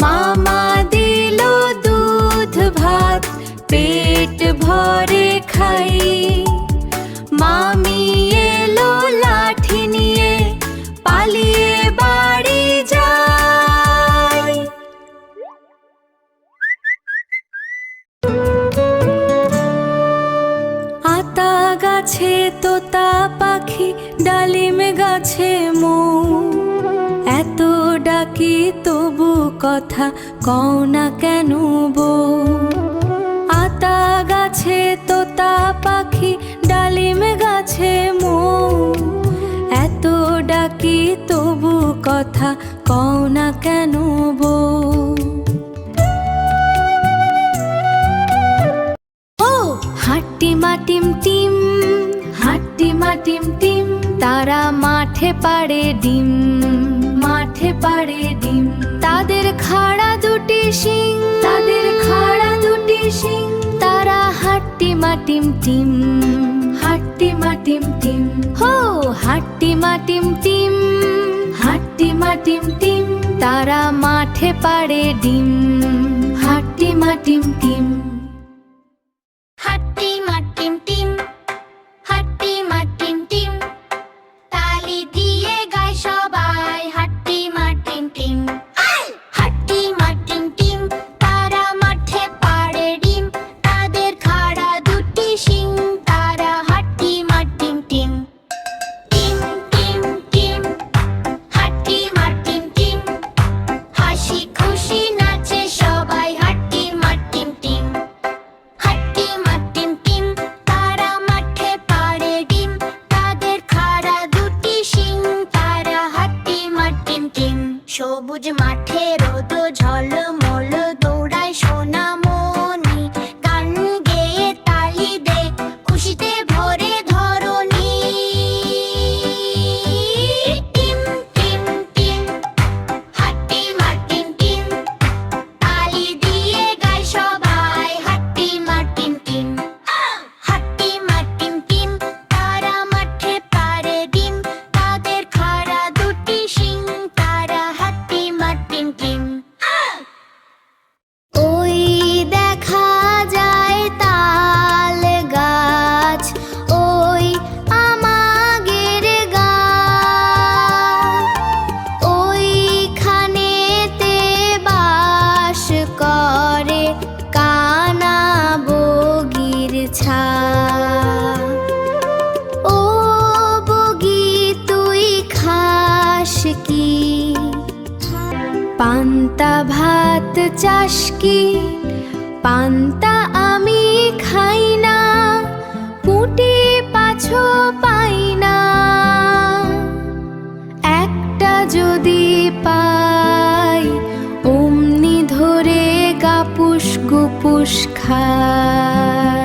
মামা দিল দুধ ভাত, পেট ভরে খাই। মামি এলো লাঠি নিয়ে, পালিয়ে বাড়ি যাই। আতা গাছে তোতা পাখি, ডালিম গাছে মৌ, এত ডাকি তবু কথা কও না কেন বউ। আতা গাছে তোতা পাখি, ডালিম গাছে মৌ, এত ডাকি তবু কথা কও না কেন বউ। ও হাট্টিমা টিম টিম, হাট্টিমা টিম টিম, তারা মাঠে পাড়ে ডিম, মাঠে পাড়ে ডিম। তাদের খাড়া দুটি শিং, তাদের খাড়া দুটি শিং, তারা হাট্টিমা টিম টিম, হাট্টিমা টিম টিম। হো হাট্টিমা টিম টিম, হাট্টিমা টিম টিম, তারা মাঠে পাড়ে ডিম, হাট্টিমা টিম টিম। হাট্টিমা টিম টিম, হাট্টিমা টিম টিম, তালি দিয়ে গায় সবাই হাট্টিমা টিম টিম। হাট্টিমা টিম টিম, তারা মাঠে পাড়ে ডিম, তাদের খাড়া দুটি শিং, তারা হাট্টিমা টিম টিম। টিম টিম টিম, হাট্টিমা টিম টিম, হাসি খুশি নাচে সবাই হাট্টিমা টিম টিম। হাট্টিমা টিম টিম, তারা মাঠে পাড়ে ডিম, তাদের খাড়া দুটি শিং, তারা হাট্টিমা টিম টিম। সবুজ মাঠে রোদ ঝলমল দৌড়ায় সোনামণি, গান গেয়ে তালি দে খুশিতে ভরে ধরণী। টিম টিম টিম, হাট্টিমা টিম টিম, তালি দিয়ে গায় সবাই হাট্টিমা টিম টিম। হাট্টিমা টিম টিম, তারা মাঠে পাড়ে ডিম, তাদের খাড়া দুটি শিং, তারা হাট্টিমা টিম টিম। ওই দেখা যায় তাল গাছ, ওই আমাগের গাছ, ওইখানেতে বাস করে কানা বগির ছাপ। ও বগি তুই খাস কি? পান্তা ভাত চাস কি? পান্তা আমি খাই না, পুঁটি পাছো পাই না। একটা যদি পাই, অমনি ধরে গাপুস গুপুস খাই।